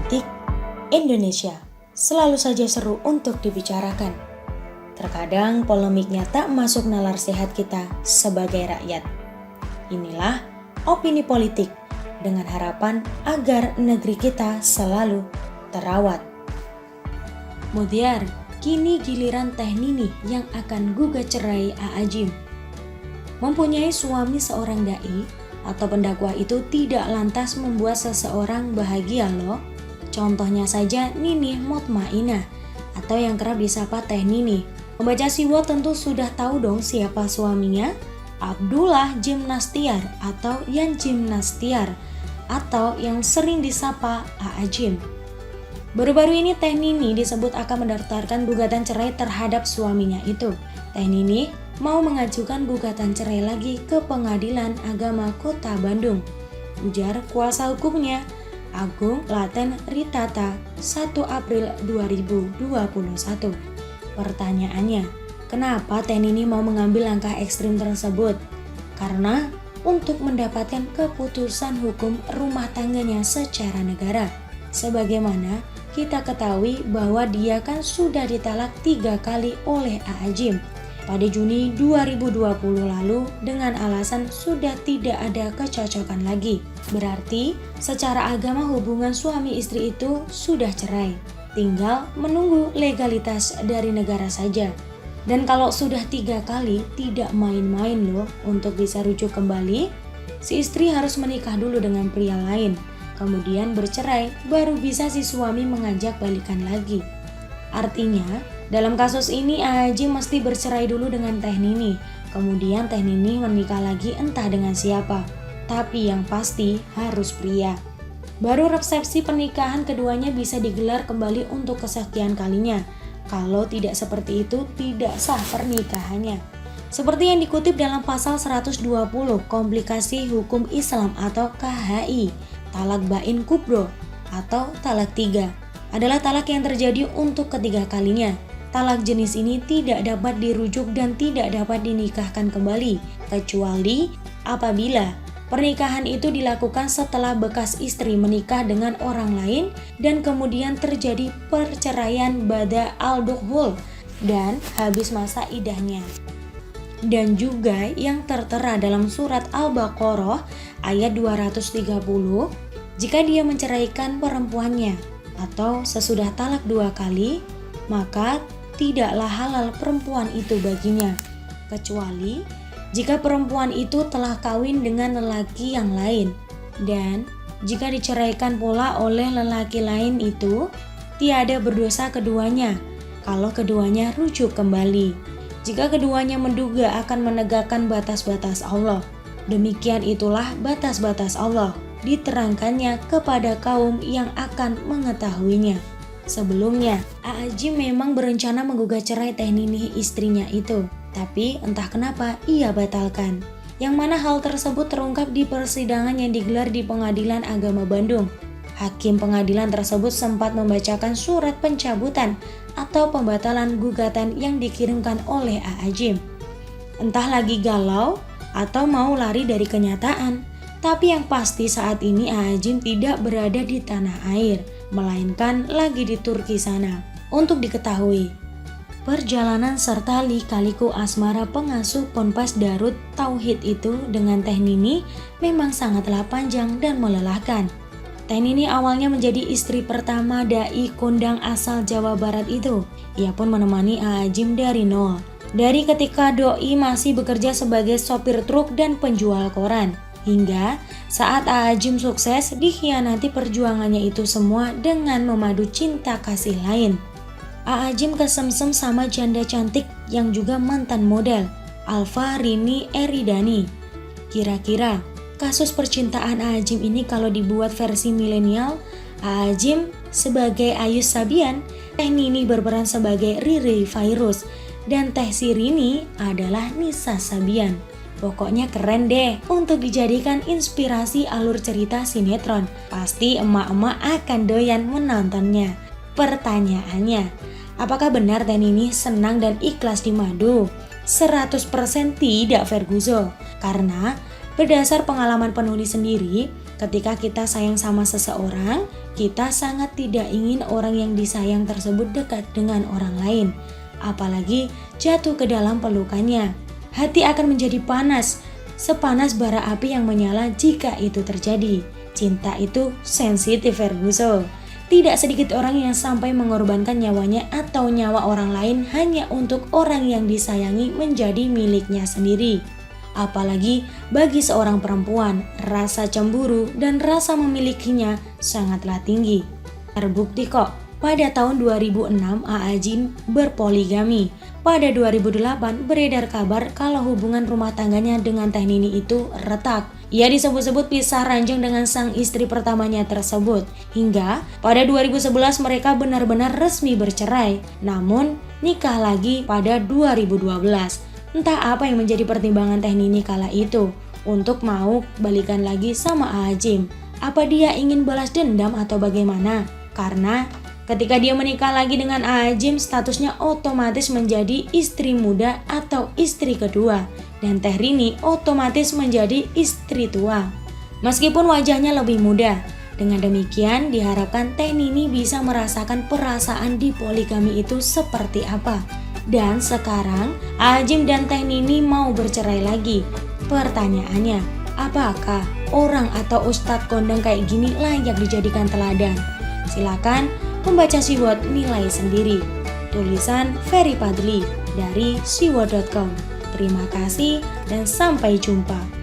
Politik Indonesia selalu saja seru untuk dibicarakan. Terkadang polemiknya tak masuk nalar sehat kita sebagai rakyat. Inilah opini politik dengan harapan agar negeri kita selalu terawat. Mudiar, kini giliran Teh Nini yang akan gugat cerai A'ajim. Mempunyai suami seorang dai atau pendakwah itu tidak lantas membuat seseorang bahagia loh. Contohnya saja Nini Mutmainah atau yang kerap disapa Teh Nini. Pembaca Siwo tentu sudah tahu dong siapa suaminya, Abdullah Gimnastiar atau Yan Gimnastiar atau yang sering disapa A'ajim. Baru-baru ini Teh Nini disebut akan mendaftarkan gugatan cerai terhadap suaminya itu. Teh Nini mau mengajukan gugatan cerai lagi ke Pengadilan Agama Kota Bandung. Ujar kuasa hukumnya, Agung Laten Ritata, 1 April 2021. Pertanyaannya, kenapa Teh Nini mau mengambil langkah ekstrim tersebut? Karena untuk mendapatkan keputusan hukum rumah tangganya secara negara. Sebagaimana kita ketahui bahwa dia kan sudah ditalak 3 kali oleh A'ajim pada Juni 2020 lalu dengan alasan sudah tidak ada kecocokan lagi. Berarti secara agama hubungan suami istri itu sudah cerai. Tinggal menunggu legalitas dari negara saja. Dan kalau sudah 3 kali tidak main-main loh untuk bisa rujuk kembali. Si istri harus menikah dulu dengan pria lain. Kemudian bercerai baru bisa si suami mengajak balikan lagi. Artinya dalam kasus ini A'ajim mesti bercerai dulu dengan Teh Nini. Kemudian Teh Nini menikah lagi entah dengan siapa. Tapi yang pasti harus pria. Baru resepsi pernikahan keduanya bisa digelar kembali untuk kesekian kalinya. Kalau tidak seperti itu tidak sah pernikahannya. Seperti yang dikutip dalam pasal 120 Komplikasi Hukum Islam atau KHI, talak bain kubro atau talak 3 adalah talak yang terjadi untuk ketiga kalinya. Talak jenis ini tidak dapat dirujuk dan tidak dapat dinikahkan kembali kecuali apabila pernikahan itu dilakukan setelah bekas istri menikah dengan orang lain dan kemudian terjadi perceraian ba'da al-dukhul dan habis masa iddahnya. Dan juga yang tertera dalam surat Al-Baqarah ayat 230, jika dia menceraikan perempuannya atau sesudah talak 2 kali, maka tidaklah halal perempuan itu baginya, kecuali jika perempuan itu telah kawin dengan lelaki yang lain. Dan jika diceraikan pula oleh lelaki lain itu, tiada berdosa keduanya, kalau keduanya rujuk kembali. Jika keduanya menduga akan menegakkan batas-batas Allah. Demikian itulah batas-batas Allah diterangkannya kepada kaum yang akan mengetahuinya. Sebelumnya, A'ajim memang berencana menggugat cerai Teh Nini istrinya itu, tapi entah kenapa ia batalkan. Yang mana hal tersebut terungkap di persidangan yang digelar di Pengadilan Agama Bandung. Hakim pengadilan tersebut sempat membacakan surat pencabutan atau pembatalan gugatan yang dikirimkan oleh A'ajim. Entah lagi galau atau mau lari dari kenyataan. Tapi yang pasti saat ini A'ajim tidak berada di tanah air, melainkan lagi di Turki sana. Untuk diketahui, perjalanan serta lika-liku asmara pengasuh Ponpes Darut Tauhid itu dengan Teh Nini memang sangatlah panjang dan melelahkan. Teh Nini awalnya menjadi istri pertama dai kondang asal Jawa Barat itu. Ia pun menemani A'ajim dari nol. Dari ketika doi masih bekerja sebagai sopir truk dan penjual koran. Hingga saat A'ajim sukses dikhianati perjuangannya itu semua dengan memadu cinta kasih lain. A'ajim kesemsem sama janda cantik yang juga mantan model, Alfa Rini Eridani. Kira-kira kasus percintaan A'ajim ini kalau dibuat versi milenial, A'ajim sebagai Ayus Sabian, Teh Nini berperan sebagai Riri Fairuz, dan Teh Sirini adalah Nisa Sabian. Pokoknya keren deh untuk dijadikan inspirasi alur cerita sinetron. Pasti emak-emak akan doyan menontonnya. Pertanyaannya, apakah benar Teh Nini senang dan ikhlas dimadu? 100% tidak Ferguzo. Karena berdasar pengalaman penulis sendiri, ketika kita sayang sama seseorang, Kita sangat tidak ingin orang yang disayang tersebut dekat dengan orang lain, apalagi jatuh ke dalam pelukannya. Hati akan menjadi panas, sepanas bara api yang menyala jika itu terjadi. Cinta itu sensitif, Ferguson. Tidak sedikit orang yang sampai mengorbankan nyawanya atau nyawa orang lain hanya untuk orang yang disayangi menjadi miliknya sendiri. Apalagi bagi seorang perempuan, rasa cemburu dan rasa memilikinya sangatlah tinggi. Terbukti kok, pada tahun 2006 Aajim berpoligami. Pada 2008 beredar kabar kalau hubungan rumah tangganya dengan Teh Nini itu retak. Ia disebut-sebut pisah ranjang dengan sang istri pertamanya tersebut. Hingga pada 2011 mereka benar-benar resmi bercerai. Namun nikah lagi pada 2012. Entah apa yang menjadi pertimbangan Teh Nini kala itu untuk mau balikan lagi sama Aajim. Apa dia ingin balas dendam atau bagaimana? Karena ketika dia menikah lagi dengan Aajim, statusnya otomatis menjadi istri muda atau istri kedua. Dan Teh Rini otomatis menjadi istri tua. Meskipun wajahnya lebih muda. Dengan demikian diharapkan Teh Nini bisa merasakan perasaan di poligami itu seperti apa. Dan sekarang Aajim dan Teh Nini mau bercerai lagi. Pertanyaannya, apakah orang atau ustadz kondang kayak gini layak dijadikan teladan? Silakan membaca Siwot nilai sendiri. Tulisan Ferry Padli dari siwot.com. Terima kasih dan sampai jumpa.